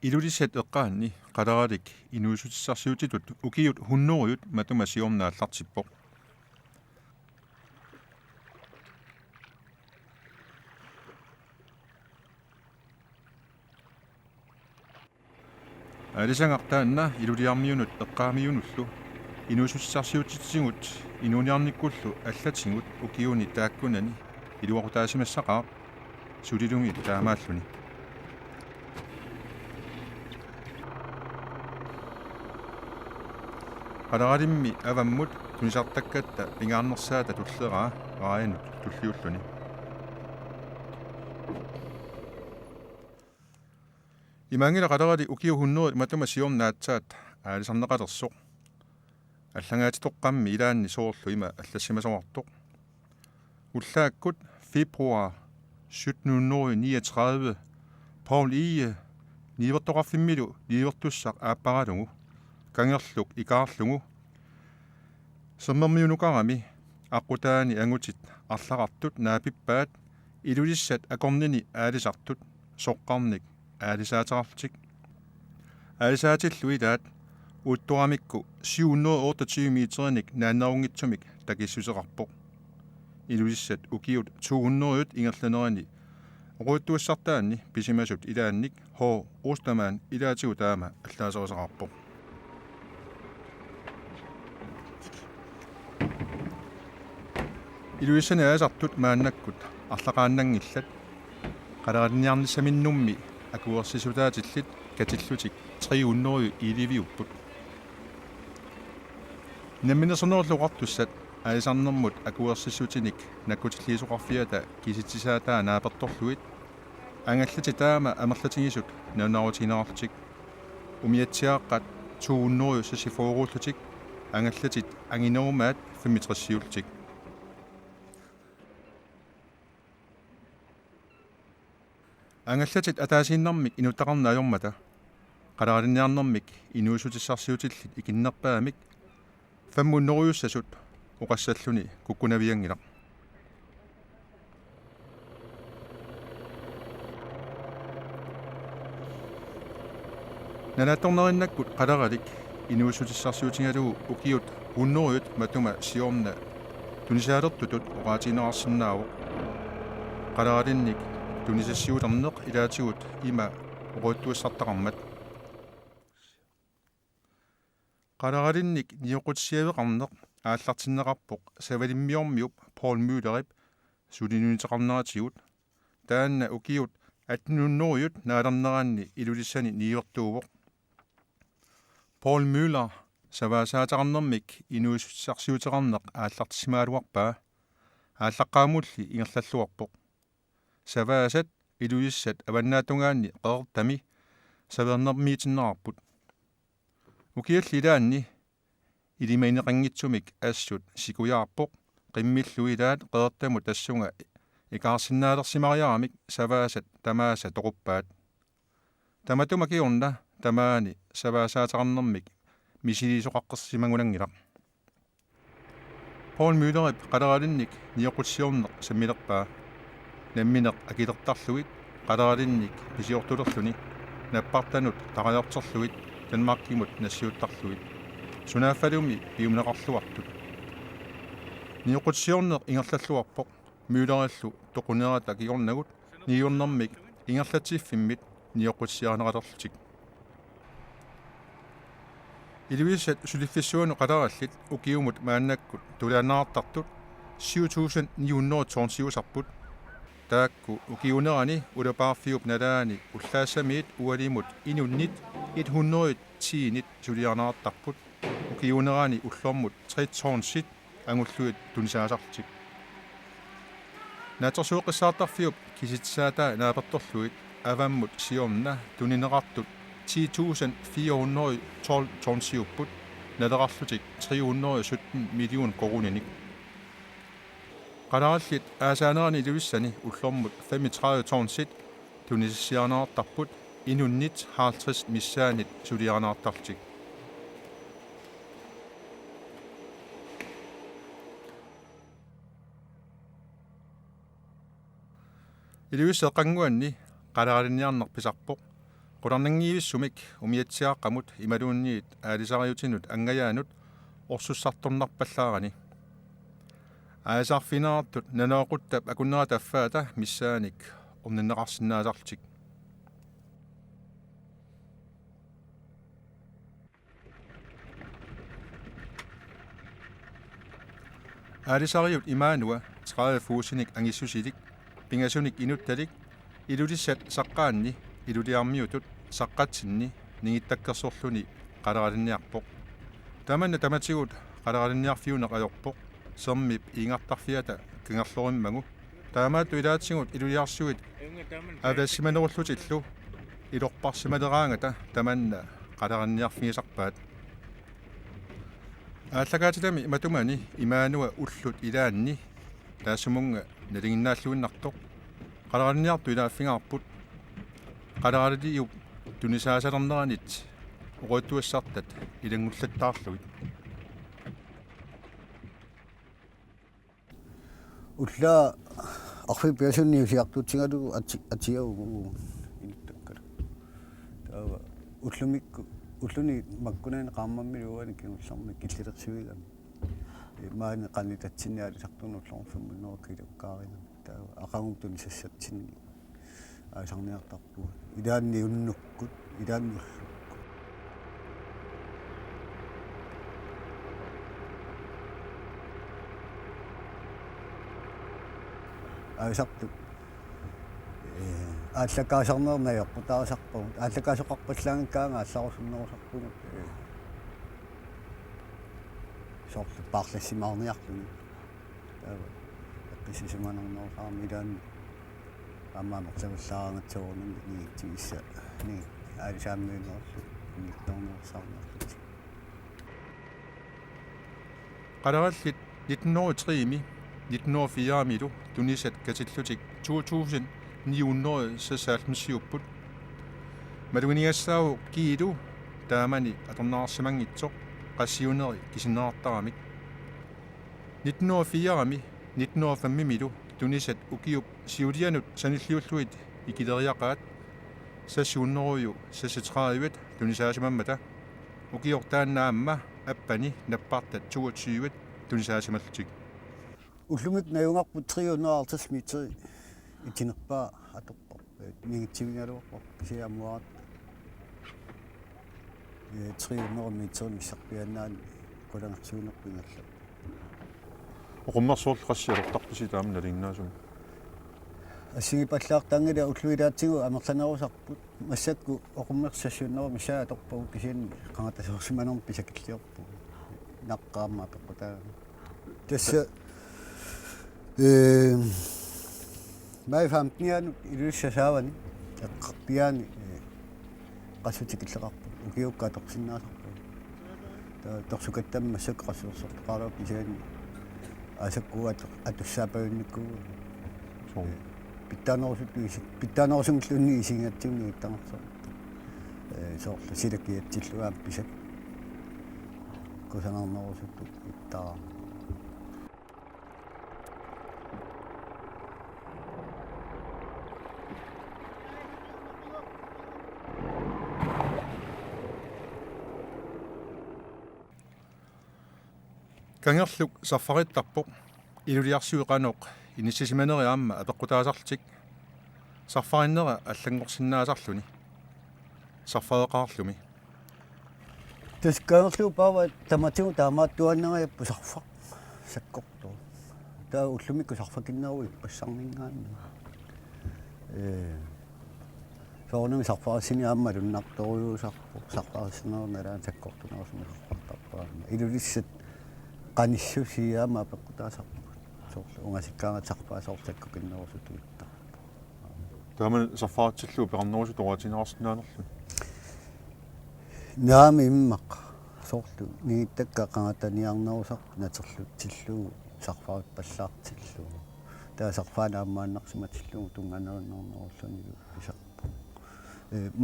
Ilulissat eqqaanni qalaraalik inuusutissarsiutitut ukiut hunnuuriut matumasiornaallartippoq алисангартаанна илулиармиунут эққаамиунуллу иnuusutissarsiutitsigut inuuniarnikkullu аллатингут укиуни тааккунани илуақутаасимассақаа сулилунги таамааллуни qalaralimmi avammut tunisartakkatta pingaarnersaata tulleraa raayanut tulliulluni imangila qalarali ukiu hunnuut matuma siornaatsaat aalisarneqalersoq аллангаатитоққамми илаанни соорлу има аллассимасоортоқ уллааккут фебруар 1739 Paul Ие нивертоқарфиммилу нивертуссақ ааппаралугу кангерлук икаарлугу саммермиунукарами аққутаани ангутит арлақартут наапиппаат илулиссат акорнини аалисартут соққарник аалисаатерартик аалисаатиллу илаат уутторамикку 728 метерник нааннарунгитсумик такиссусеқарпоқ илулиссат укиут 200 ингерланерани оруттуассартаанни писимасут илаанник хоо остамаан илаатигу таама аллаасерисеқарпоқ илуиссани аасартут мааннаккут арлақааннангиллат қаларалниарниссаминнумми акуерсисутаатиллит катиллутик 300 иливиуппут намминерсоноорлуqartussat аисарнэрмут акуерсиссутиник наккутиллиисоқарфиата киситсисаатаа нааперторлуит ангаллати таама амерлатигисут нанаарутинеқартик умиатсиааққат 200 сасифооруллутик ангаллатит ангинерумаат 65 ангаллатит атаасииннармик инутақарнаajormata қаларалинниарнэрмик инуусутиссарсиутиллит икиннерпаамик фаммуннеруйуссасут оқассаллуни куккунавиангилақ нанаатторнериннаккут қаларалик инуусутиссарсиутингалугу укиут уннеруйут матума сиорна тунисаалертутут оqaатинеқарсинаавоқ қаларалинник тунисассиулернеқ илаатигут има оруттуассартақармат қаларалинник ниоқутсиавеқарнеқ ааллартиннеқарпоқ савалиммиормиуп Paul Mühlerip сулинунитеқарнератигут таанна укиут 1800-ют наалернераанни илулиссани ниивертуувоқ Paul Müller саваасаатақарнэрмик инуиссарсиутеқарнеқ ааллартисимаалуарпаа ааллаққаамулли ингерллаллуарпоқ саваасат илуиссат аваннаатунгаанни қеэртами савернермиитиннеқарпут укиалли илаанни илимаинеқангитсумик аассут сикуяарпоқ қиммиллуилаат қеэртаму тассунга икаарсинаалерсимариарамик саваасат тамааса тоқуппаат таматума киорна тамаани саваасаатақарнэрмик мисилисоқаққерсимагунангилақ Paul Mühlerip қаларалинник ниоқутсиорнеқ саммилерпаа намминеқ акилертарлуит қаларалинник писиортулерлуни наппартанут тараяртерлуит танмаркимут нассиуттарлуит сунааффалуми пиумнеқарлуартут ниоқутсиорнеқ ингерллаллуарпоқ мюлераллу тоқунерата кигорнагут ниюрнэрмик ингерлатсиффиммит ниоқутсиарнеқалерлутик илуиссат сулиффиссуану қалараллит укиумут мааннаккут тулаанаартартут 7900 таакку укиунерани улапаарфиуп налаани уллаассамиит уалимут инуннит 110 сулиарнаартарпут укиунерани уллормут 3 ангуллуит тунисаасартик натерсууқиссаартарфиуп киситсаатаа нааперторлуит аваммут сиорна тунинеқартут 10.412 тонсиуппут налеқарлутик 317 миллион коруниник қалараллит аасаанерани илуиссани уллормут 35 тонсит тунисиарнаартарпут инуннит 50 миссаанит сулиарнаартарлутик илуиссеқангуанни қаларалинниарнерписарпоқ Qularnangiivissumik umiatsiaqqamut imaluunniit aalisariutinut angayaanut orsussartornarpallaarani aasarfinaartut nanooquttap akunnera taffaata missaanik ornanneqarsinnaasartik aalisariut imaanua 30 fuusinik angissusilik pingasunik inuttalik ilulissat saqqaanni iluliarmiutut saqqatsinni ningittakkersorluni qaleralinniarpoq tamanna tamatigut qaleralinniarfiuneq ajorpoq sermip iingartarfiata kingerlorimmagu taamaattu ilaatsigut iluliarsuit avassimanerullutillu ilorparsimaleraangata tamanna qaleralinniarfigisarpaat ааллагаатилами иматумани имаануа уллут илаанни таасумунга налигиннааллуиннарто қалараниарту илааффингаарпут қаларалиуп тунисаасалернеранит уруттуассартат илангуллаттаарлугит улла арфи пиасунниусиартутсигалугу атиаугу инуттаккала таава уллумикку уллуни маккунаани qaammammilugani kinullарmi киллилерсивигами маани qannitatsiниали сартунууллорфуммуннеруккилуккаарина таава ақагунтуни сассатсинни аасарниартарпу илаанни уннуккут илаанни уллукку аасарту ааллакаасарнернаёрпу таасарпу ааллакаасоқарпаллаангкаанга алларусуннерусарпунут соорлу паарлассимаарниарлуни таава эққисисиманернерусаарми илаанни аммаамерлаваллаарангатсуурнами нигитсигисса ни аалисааммиунерсу нитторнерсаарнерлути qalarallit 1903 1904 tunisat katillуtik 2000 900 малунигассаау киилу таамани аторнаарсимангитсоқ qassiuneri kisinnaartaramik 1904 1905 tunisat ukiup siulianut sanilliulluit ikileriaqaat sassuunneruyu sassatraayuat tunisaasimamata ukiortaannaamma appani nappartat 22 tunisaasimalltik уллумик наюнгарпу 340 метри итинерпаа аторпар нигитсивингалуарпар кисиаммуарат 300 метри миссарпианнаани кулангерсуунерпингалла оқуммерсуорл qassialortarpusi taam nalinnaasum ассигипаллаартаангила уллуилаатсигу амерланерусарпут массакку оқуммерсассууннера мисаа аторпагу кисианни қангатасуурсиманерм писакиллиорпу наққаамма пеққутаа тасса май фамтниан илуссасаавани эққарпиаани qassutикиллеқарпу укиукка торсиннаасарпу таа торсукаттамма саққассуурсортоқарлуп кисиани асаккуат атуссаапагунниккуу питтаанерусумлунни исингатсигни иттарсоо соорлу силакиатсиллуаам писак кусанарнерусутту иттаа kangerluk saffarittarpoq iluliarsuiqanoq inissisimaneriaamma apeqqutaasarlutik saffarinera аллангорсиннаасарлуни сарфаеқаарлуми таскаерлу пава таматигу таамааттуаннериаппу сарфа саккорту таа уллумикку сарфакиннеруи пассарнингаанна соонами сарфаасини аамма луннарторуусарпу сарфааснерналаан саккортунерусми сарфартарпаама илулиссат qanissusiaama peqqutaasarpu soorlu ungasikkaangatarpaa soortakku kinnerusutugittar taaman saffaatsillu peqarnerusut oratinaarsinaanerlu naami immaq soorlu nigittakka qangataniarnerusaq naterlutsillugu sarfaat pallaartillugu taa sarfaanaammaannarsimatillugu tunganerunnernerulluниgu pisarpu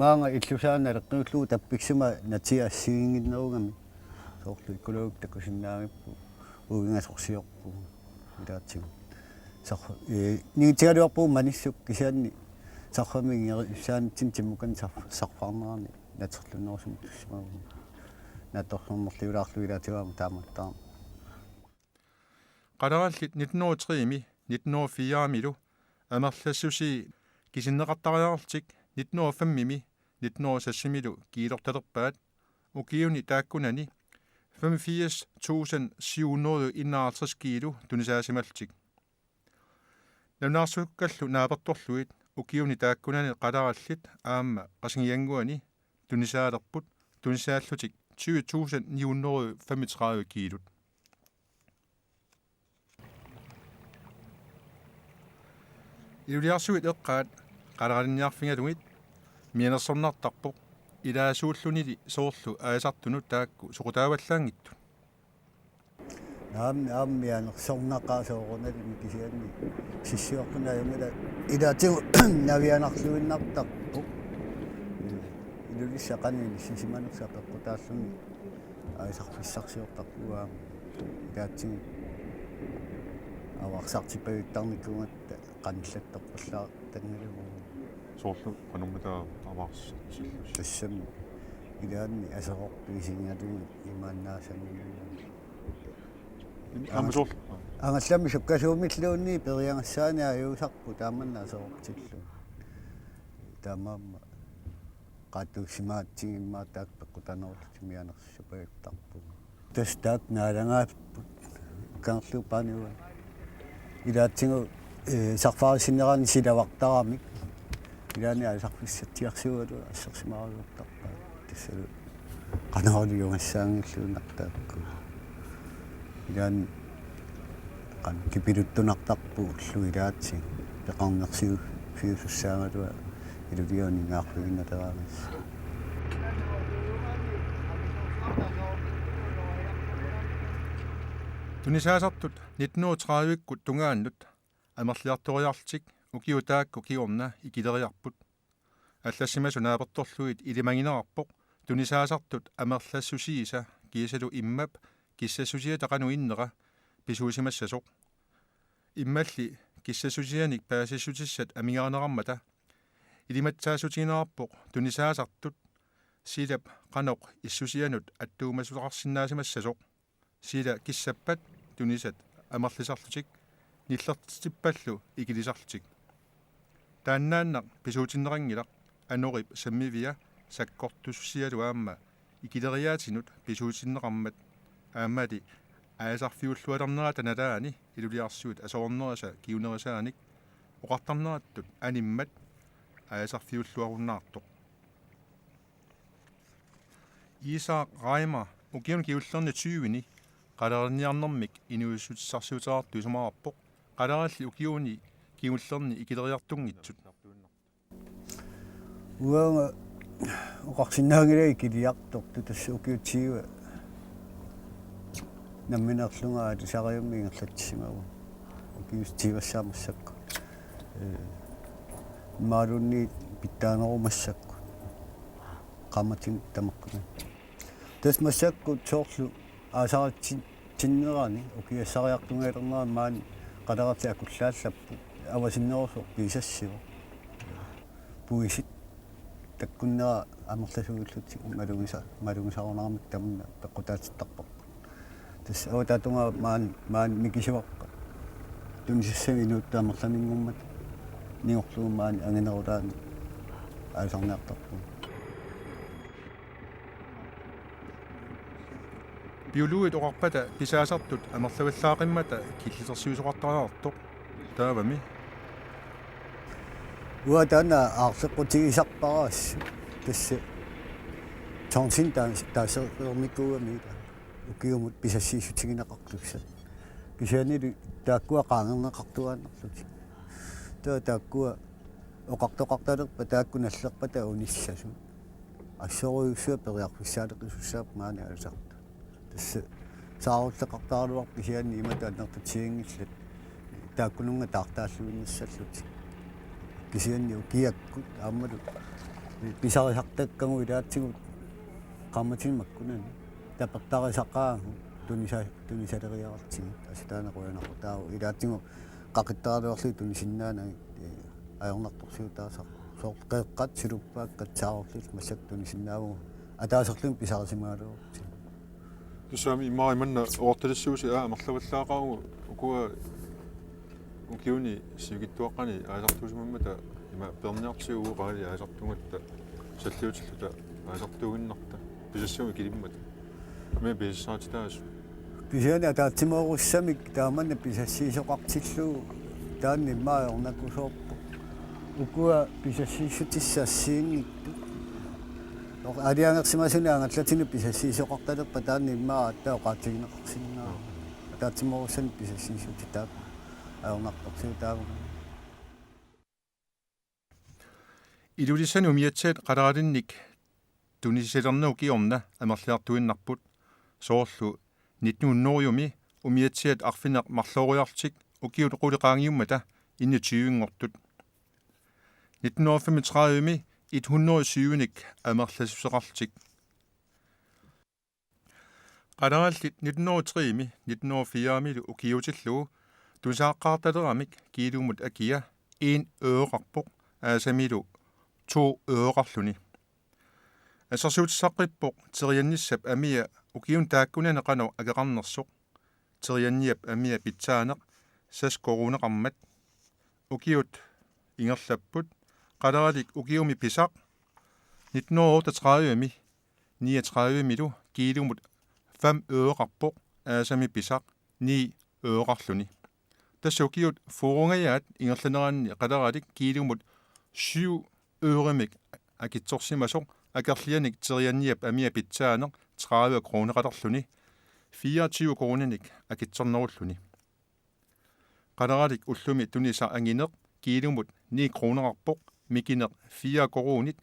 maanga illusaana leqqinullugu tappiksima natiassiginginnerugami soorlu ikkuluguk takkusinnaangippu uingasorsiorpu ilaatigu sarfa nigitigaluarpu manissuk kisianni сарфамингери саанитсин тиммукан сарфаарнерани натерлуннерусум туссимагу наторлернерлиулаарлу илаатигаама тааматтаа Qadarallit 1903-imi 1904-milu амерлассуси кисиннеқартариарtik 1905-мими 1906-milu kiilortalerpaat ukiuni taakkunani 85.751 kilo tunisaasimaltik Navnaarsuukkallu naapertorluit ukiuni taakkunani qadarallit aamma qasingianguani tunisaalerput tunisaallutik 20.935 kilo Iuliarsuit eqqaat qalaraniarfingaluit mianersornartarpoq ilaasuullunili soorlu aasartunut taakku soqutaavallaangittu ааммианерсорнақаасоорунали микисианни сиссиорпунаюмила илаатигу навианарлуиннартарпу илулиссақанини сисиманерсапеққутааллуни аисарфиссарсиортарпуаама илаатигу аварсартиппавиттарниккунгатта qanillattorpallaa tangalugu soorlu qanummutaa avaarsillusi тассам илаанни асеқорпигисингалугу имааннаасанни амсор ангаллами суккасуумиллуунни периангассаани аюусарпу тааманна асеқортиллу таамаама qaatuussimaatsigimmaa taak peqqutanerlutimianerssupagittarpu tas taak naalangaappu kangerluupaaniua ilaatsigu sarfaarissinnerani silavartaramik ilaani asarfissatiarsugalu assersimariuartarpaa tassalu qanaruliungassaangilluunartaakku ilaani qan kipiluttunartarpu ullu ilaatsi peqarnersiu fiusussaangalua ilulioningaarluginnateraangas Tunisaasartut 1930-ikkut tungaannut амерлиарториарлтик укиутаакку киорна икилериарпут аллассимасу нааперторлуит илимагинерарпоқ тунисаасартут амерлассусииса киисалу иммап киссассусия тақану иннера писуусимассасоқ иммалли киссассусианик паасиссутиссат амигаанераммата илиматсаасутигинерарпоқ тунисаасартут силап қаноқ иссусианут аттуумасулеқарсинаасимассасоқ сила киссаппат тунисат амерлисарлутик ниллертиппаллу икилисарлутик тааннааннақ писуутиннерангилақ анорип саммивиа саккортуссиалу аама икилериаатинут писуутиннеқармат аамали аасарфиуллуалернера таналаани илулиарсуут асоорнераса киунерисааник оқартарнераттут аниммат аасарфиуллуаруннаартоқ Isa Reimer укиун киуллерни 20-ни қалерниарнэрмик инуиссутиссарсуутеарту исумаарпоқ қалералли укиуни киуллерни икилериартунгитсут уанга оқарсинаагилай килиарторту тасса укиутсиуа намминерлунгаа тусариумми ингерлатсимагу укиустивассаамассакку марунни питтаанерумассакку qammatin tamakkunga tasmassakku toorlu aasaratin tinnerani ukiassariartungalerneran maan qalarati akullaallappu avasinnerusoq piisassiu puisit takkunnera amerlasuulluti malungisarunarmik tamna peqqutaatittarpoq tas awataatunga maan mikisuaqqa tunisissami nuuttaamerlaminngummat niorlugu maan anginerulaani aasarneartarpu биулуит оқарпата писаасартут амерлаваллаақиммата киллисерсиусоқартариартоқ таавами уатана аарлеққутигисарпараас тасса тонсин таасермиккуами укиумут писассиисутигинеқарлукса кисианили тааккуа qaangerneqartuaannerluti тааккуа оқартоқарталерпа тааккуналлерпата униссасу ассоруйуссуа периарфиссаалеқисуссаап маани алсарта тасса сааруллеқартааруар кисианни имата аннертатсиингиллат тааккунунга таартааллуиннассаллути кисианни укиаккут ааммалу писарисартаккагу илаатсигут qammatimmakkunani тапертарисақаагу тунисалериартигит аситаанеруянақутаагу илаатсигу қақиттаралуарлу тунисиннаанагит аёрнарторсуутаасақ соор qeqqat siluppaakkat saarullil massaktuни sinnaavу атаасерлум писарсимаалуурти тусами имариманна оорталиссууси амерлаваллаақаргу укуа укиуни сигиттуаққани аасартуусимаммата има перниартигуу qaali аасартунгатта саллиутиллута аасартуугиннарта писассуми килиммата ме писаатитаасу кисиани атаатсимооруссамик тааманна писассиисоқартиллуу таанни маайорнакусоорпу укуа писассииссутиссаассиингитту ариангерсимасуни ангаллатину писассиисоқарталерпа таанни иммаа аттаоқаатигинеқарсиннаа атаатсимооруссами писассиисути таа аорнартарсиу тааву илулиссани умиатсаат қаларалинник тунисилернуу киорна амерлиартуиннарпут соорлу 1900-юми умиатсиат арфинеқ марлоориартик укиут қулеқаангиуммата инни 20-нгортут 1935-ми 107-ник амерласусеқартик қалараллит 1903-ми 1904-ми укиутиллуу тусааққаарталерамик киилуумут акия 1 øreqarpoq аасамилу 2 øreqarluni асерсуутиссаққиппоқ терианниссап амия укиун тааккунанеқано агеқарнерсоқ терианниап амия питсаанеқ сас корунеқармат укиут ингерлаппут қаларалик укиуми писақ 1938-ми 39-милу киилумут 5 øreqarpoq аасами писақ 9 øreqarluni тассукиут форунгаяат ингерланераанни қаларалик киилумут 7 øремик акитсорсимасоқ акерлианик терианниап амия питсаанеқ 30 кронеқалерлуни 24 кроненик акитсорнеруллуни қаларалик уллуми туниса ангинеқ киилумут 9 кронеқарпоқ микинеқ 4 коронит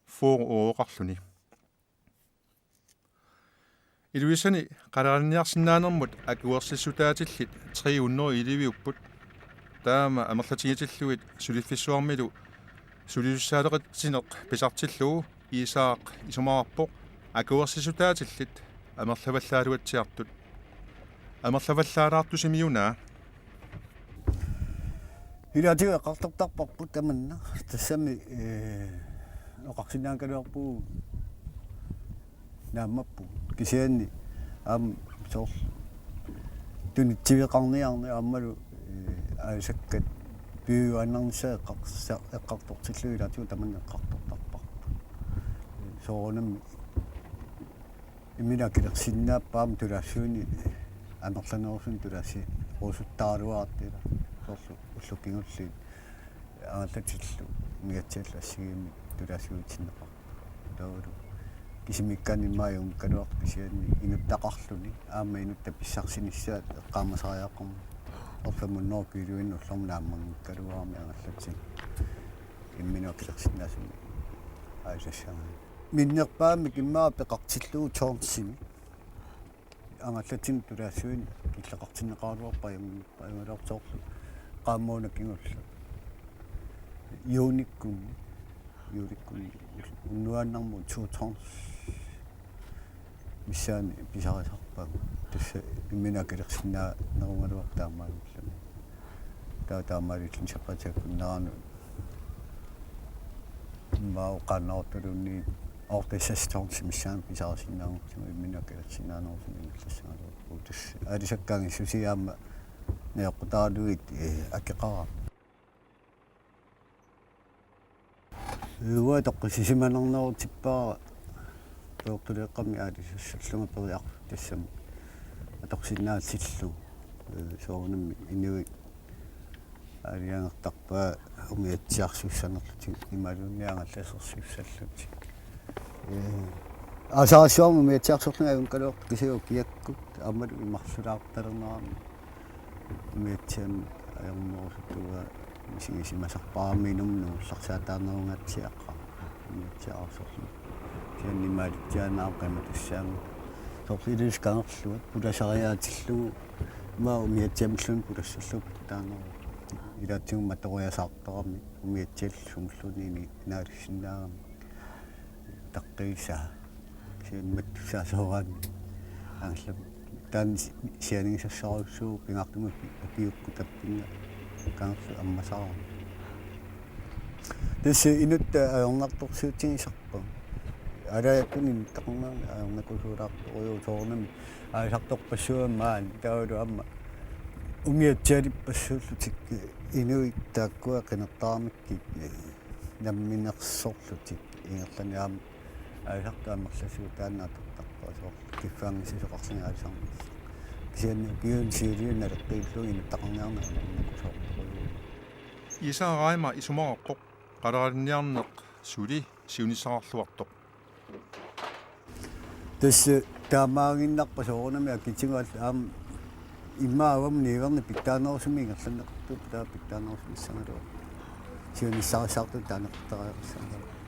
4 øreqarluni илуисани қаларалниарсинаанермут акуерсиссутаатиллит 311 таама амерлатигитиллуит сулиффиссуармилу сулиуссаалеқатсинеқ писартиллуу исаақ исумаарпоқ акуерсисутаатиллит амерлаваллаалуатсиартут амерлаваллаалаартусимиунаа илатига қартартарпарпут таманна тассами оқарсинаакалуарпуу нааммаппу кисианни аам соор тунитсивеқарниарни ааммалу аисаккат пиуаннарнсаа эққартортиллуи илатига таманна эққартортарпарпу соонамми иминакилерсиннааппаам тулаассууни амерланерусун тулаасси русуттааруаартила соорлу уллуккингулли ааллатиллу миатсиаллассигими тулаассуутиннеқар таулу кисимикканиммааюм кануар кисианни инуттақарлуни аама инутта писсарсиниссаат эққаамасариаққарма орфамунноо килуин уллорнааммангкалуарми ааллатсин имминуакилерсиннаасуни аисассаа миннерпаами киммаа пеқартиллуу тоорнсими ангаллатин тулаассуин киллеқартиннеқаруарпа ямалаортоорлу qaammuunak ingullu юниккун уннуааннарму 2 tons миссаани писарисарпагу тасса имминакилерсинаа нерунгалуартаамаалуллами таамаалиллин саппатаккуннаану мау канаортулунни ортесас tons миссаан писарисинаагутсума имминакилерсинаанерусуми ингиллассаалуарпу тасса алисаккаанги сусиаама неэқутаалуит акеқара уа тоққисисиманернерутиппаа тоортулеэққами аалисассаллунга периар тассам аторсиннаатсиллу соорнамми инуи алиангертарпаа умиатсиарсуссанерлути ималунниангалласерсуссаллути асаасуарму умиатсиарсорнага авункалуорт кисиу киаккут аммалу имарсулаарталернерами умиатсиам аернерусуттуга мисигисимасарпараминумну сарсаатаарнерунгатсиаққа умиатсиарсорлу кианнимаалитсианааққама тассаама сорсилис канерлуат пуласариаатиллу ма умиатсиамллун пулассаллуп таанеру илаатсигум маториасаартарами умиатсиаллумллунини наалиссиннаарами таққиисаа сианматтусаасоораани ааллам таан сианингисассаруссуу пингартума пиукку таппинга канерлу аммасаарами tässä inutta ajornartorsuutigisarpa алаяккуни тақарнаани аернакусуулаарториутоорнами аасарторпассуамаан таулу амма унгиатсиалиппассууллутик инуит тааккуа қинертаармикки намминерсорлутик ингерлани аама аасартаамерласуу тааннаатортарпасоор киффаангисисоқарсинаалисарми кисианни киун сиулиуна леққииллуги нутақарниарна аернакусоорториу исаараима исумааққоқ қалералниарнеқ сули сиунissaqarluartoq tässä таамаагиннарпа соорнами акитсигуал аама имаавам ниверни питтааноорсумингерланнерту таа питтааноорсумиссангалуа сиунissарисаарту таанертариарсангалу